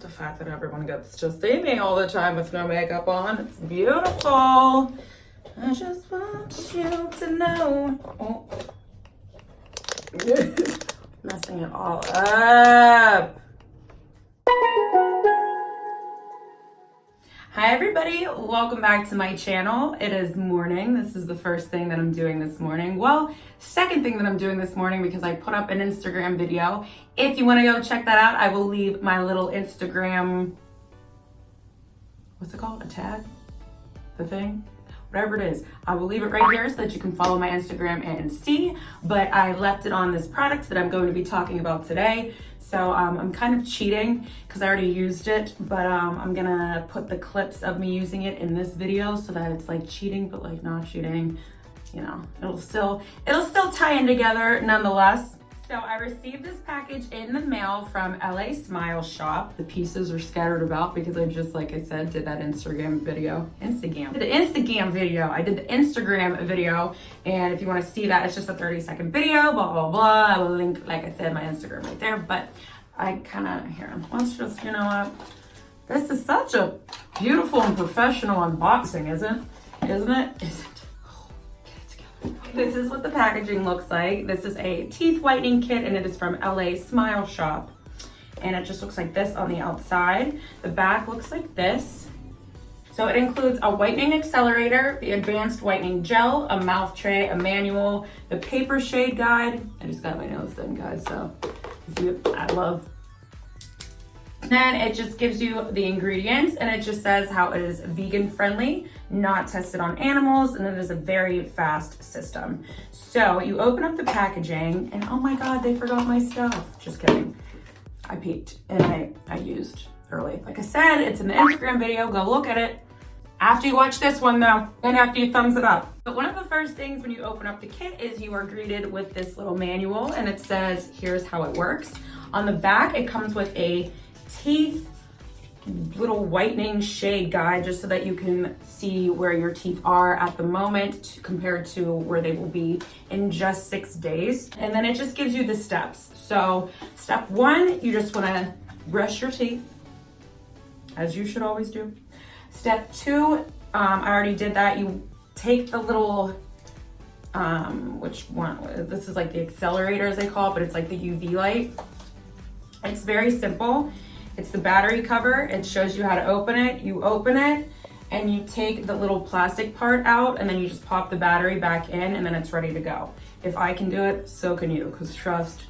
the fact that everyone gets to see me all the time with no makeup on. It's beautiful. I just want you to know. Oh. Messing it all up. Hi everybody, welcome back to my channel. It is morning. This is the first thing that I'm doing this morning. Well, second thing that I'm doing this morning because I put up an Instagram video. If you want to go check that out, I will leave my little Instagram, what's it called? A tag? The thing? Whatever it is. I will leave it right here so that you can follow my Instagram and see, but I left it on this product that I'm going to be talking about today. So I'm kind of cheating because I already used it, but I'm gonna put the clips of me using it in this video so that it's like cheating, but like not cheating. You know, it'll still tie in together nonetheless. So I received this package in the mail from LA Smile Shop. The pieces are scattered about because I just, like I said, did that Instagram video. I did the Instagram video, and if you want to see that, it's just a 30-second video, blah, blah, blah. I will link, like I said, my Instagram right there, but I kind of, here, let's just, you know what? This is such a beautiful and professional unboxing, isn't it? This is what the packaging looks like. This is a teeth whitening kit and it is from LA Smile Shop. And it just looks like this on the outside. The back looks like this. So it includes a whitening accelerator, the advanced whitening gel, a mouth tray, a manual, the paper shade guide. I just got my nails done, guys, so I love. Then it just gives you the ingredients and it just says how it is vegan friendly, not tested on animals, and it is a very fast system. So you open up the packaging and oh my God, they forgot my stuff. Just kidding. I peeked and I used early. Like I said, it's in the Instagram video, go look at it. After you watch this one though, and after you thumbs it up. But one of the first things when you open up the kit is you are greeted with this little manual and it says, here's how it works. On the back, it comes with a teeth little whitening shade guide just so that you can see where your teeth are at the moment compared to where they will be in just 6 days. And then it just gives you the steps. So step 1, you just want to brush your teeth, as you should always do. Step 2, I already did that. You take the little which one, this is like the accelerator as they call it, but it's like the UV light. It's very simple. It's the battery cover. It shows you how to open it. You open it and you take the little plastic part out and then you just pop the battery back in and then it's ready to go. If I can do it, so can you, because trust,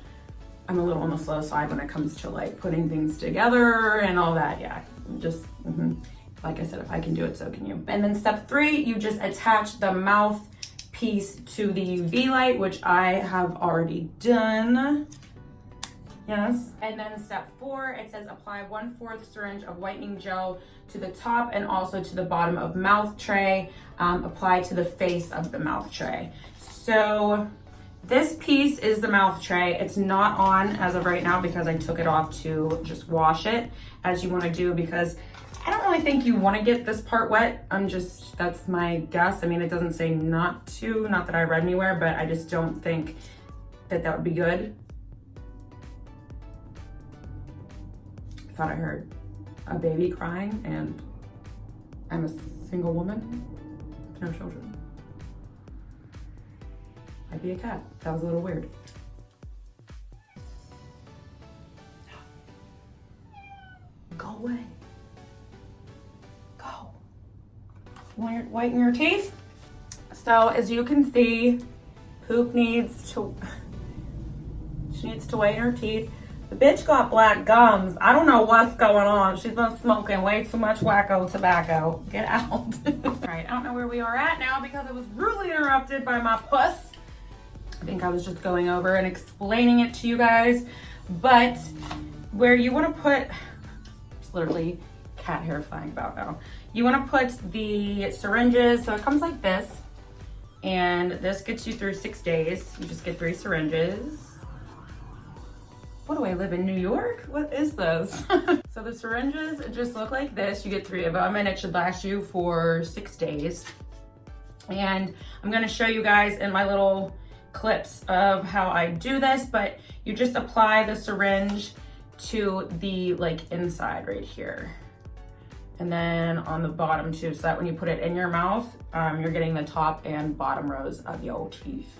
I'm a little on the slow side when it comes to like putting things together and all that. Yeah, just, like I said, if I can do it, so can you. And then step 3, you just attach the mouth piece to the UV light, which I have already done. Yes. And then step 4, it says apply 1/4 syringe of whitening gel to the top and also to the bottom of mouth tray. Apply to the face of the mouth tray. So this piece is the mouth tray. It's not on as of right now because I took it off to just wash it, as you want to do, because I don't really think you want to get this part wet. That's my guess. I mean, it doesn't say not to, not that I read anywhere, but I just don't think that would be good. I thought I heard a baby crying and I'm a single woman with no children. I'd be a cat. That was a little weird. Go away. Go. You want to whiten your teeth? So as you can see, Poop needs to whiten her teeth. The bitch got black gums. I don't know what's going on. She's been smoking way too much wacko tobacco. Get out. All right, I don't know where we are at now because I was rudely interrupted by my puss. I think I was just going over and explaining it to you guys. But where you want to put, it's literally cat hair flying about now. You want to put the syringes, so it comes like this. And this gets you through 6 days. You just get 3 syringes. What do I live in New York? What is this? So the syringes just look like this. You get 3 of them and it should last you for 6 days. And I'm gonna show you guys in my little clips of how I do this, but you just apply the syringe to the like inside right here. And then on the bottom too, so that when you put it in your mouth, you're getting the top and bottom rows of your teeth.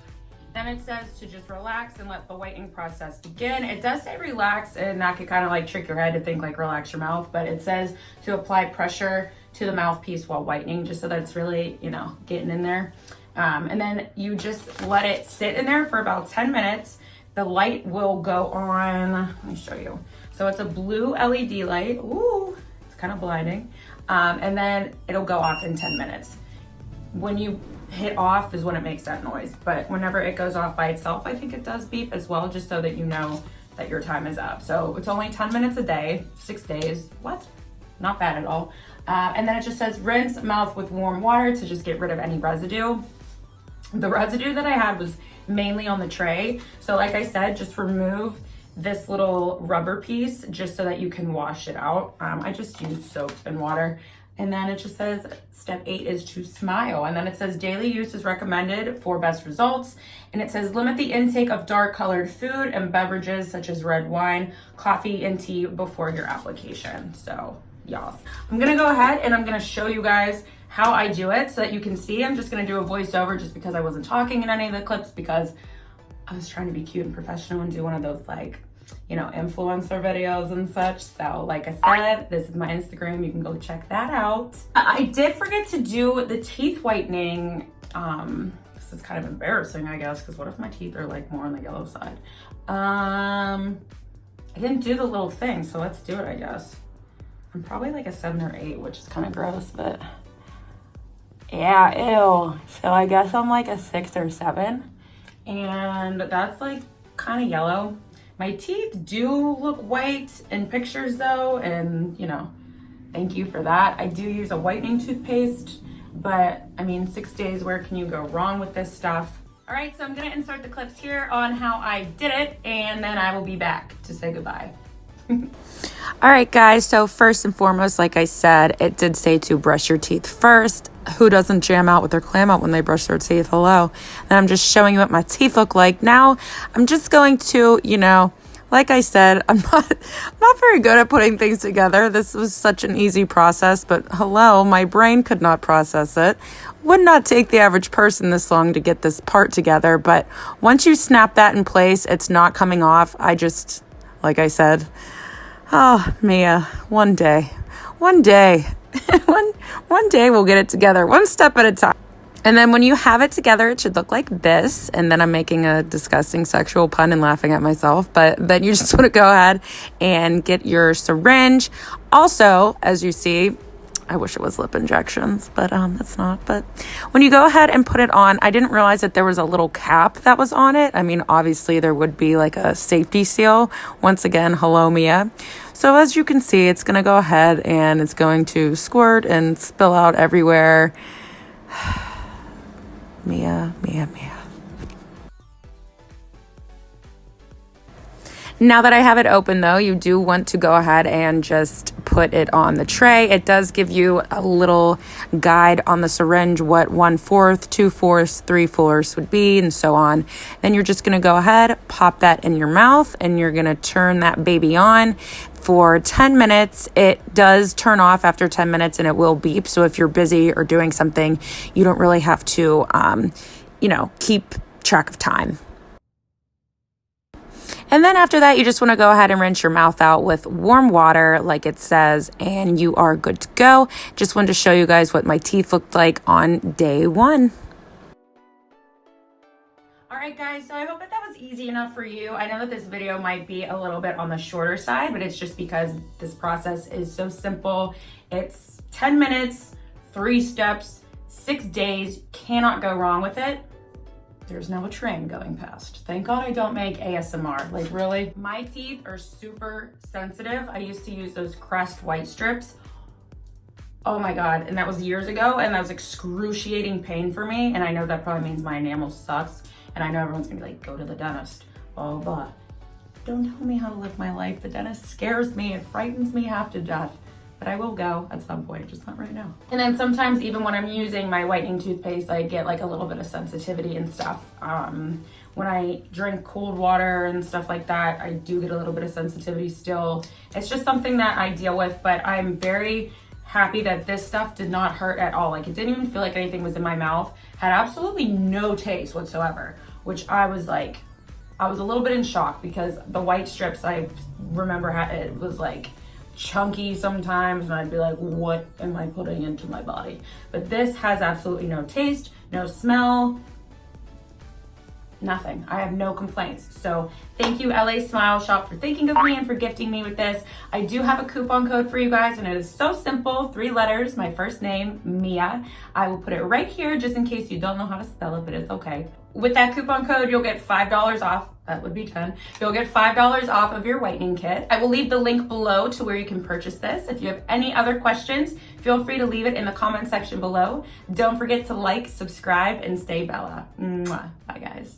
Then it says to just relax and let the whitening process begin. It does say relax, and that could kind of like trick your head to think like relax your mouth, but it says to apply pressure to the mouthpiece while whitening, just so that it's really, you know, getting in there. And then you just let it sit in there for about 10 minutes. The light will go on, let me show you. So it's a blue LED light. Ooh, it's kind of blinding. And then it'll go off in 10 minutes. When you hit off is when it makes that noise, but whenever it goes off by itself, I think it does beep as well, just so that you know that your time is up. So it's only 10 minutes a day, 6 days. What? Not bad at all. And then it just says rinse mouth with warm water to just get rid of any residue. The residue that I had was mainly on the tray. So like I said, just remove this little rubber piece just so that you can wash it out. I just used soap and water. And then it just says step 8 is to smile. And then it says daily use is recommended for best results. And it says limit the intake of dark colored food and beverages such as red wine, coffee, and tea before your application. So y'all, I'm gonna go ahead and I'm gonna show you guys how I do it so that you can see. I'm just gonna do a voiceover just because I wasn't talking in any of the clips because I was trying to be cute and professional and do one of those like, you know, influencer videos and such. So like I said, this is my Instagram. You can go check that out. I did forget to do the teeth whitening. This is kind of embarrassing, I guess, because what if my teeth are like more on the yellow side? I didn't do the little thing, so let's do it, I guess. I'm probably like a 7 or 8, which is kind of gross, but yeah, ew. So I guess I'm like a 6 or 7, and that's like kind of yellow. My teeth do look white in pictures though, and you know, thank you for that. I do use a whitening toothpaste, but I mean, 6 days, where can you go wrong with this stuff? All right, so I'm gonna insert the clips here on how I did it, and then I will be back to say goodbye. All right, guys, so first and foremost, like I said, it did say to brush your teeth first. Who doesn't jam out with their clam out when they brush their teeth? Hello. And I'm just showing you what my teeth look like. Now, I'm just going to, you know, like I said, I'm not very good at putting things together. This was such an easy process, but hello, my brain could not process it. Would not take the average person this long to get this part together, but once you snap that in place, it's not coming off. I just, like I said, oh, Mia, one day, one day we'll get it together, one step at a time. And then when you have it together, it should look like this. And then I'm making a disgusting sexual pun and laughing at myself. But then you just want to go ahead and get your syringe. Also, as you see, I wish it was lip injections, but it's not. But when you go ahead and put it on, I didn't realize that there was a little cap that was on it. I mean, obviously there would be like a safety seal. Once again, hello, Mia. So as you can see, it's going to go ahead and it's going to squirt and spill out everywhere. Mia. Now that I have it open though, you do want to go ahead and just put it on the tray. It does give you a little guide on the syringe, what 1/4, 2/4, 3/4 would be, and so on. Then you're just gonna go ahead, pop that in your mouth, and you're gonna turn that baby on for 10 minutes. It does turn off after 10 minutes and it will beep. So if you're busy or doing something, you don't really have to, keep track of time. And then after that, you just want to go ahead and rinse your mouth out with warm water like it says, and you are good to go. Just wanted to show you guys what my teeth looked like on day 1. All right, guys, so I hope that was easy enough for you. I know that this video might be a little bit on the shorter side, but it's just because this process is so simple. It's 10 minutes, 3 steps, 6 days, cannot go wrong with it. There's now a train going past. Thank God I don't make ASMR. Like, really? My teeth are super sensitive. I used to use those Crest white strips. Oh my God, and that was years ago, and that was excruciating pain for me, and I know that probably means my enamel sucks, and I know everyone's gonna be like, go to the dentist, blah, blah, blah. Don't tell me how to live my life. The dentist scares me. It frightens me half to death. but I will go at some point, just not right now. And then sometimes even when I'm using my whitening toothpaste, I get like a little bit of sensitivity and stuff. When I drink cold water and stuff like that, I do get a little bit of sensitivity still. It's just something that I deal with, but I'm very happy that this stuff did not hurt at all. Like, it didn't even feel like anything was in my mouth, had absolutely no taste whatsoever, which I was a little bit in shock because the white strips, I remember it was like chunky sometimes, and I'd be like, what am I putting into my body? But this has absolutely no taste, no smell, nothing. I have no complaints. So thank you, LA Smile Shop, for thinking of me and for gifting me with this. I do have a coupon code for you guys, and it is so simple. 3 letters, my first name, Mia. I will put it right here just in case you don't know how to spell it, but it's okay. With that coupon code, you'll get $5 off. That would be 10. You'll get $5 off of your whitening kit. I will leave the link below to where you can purchase this. If you have any other questions, feel free to leave it in the comment section below. Don't forget to like, subscribe, and stay Bella. Mwah. Bye, guys.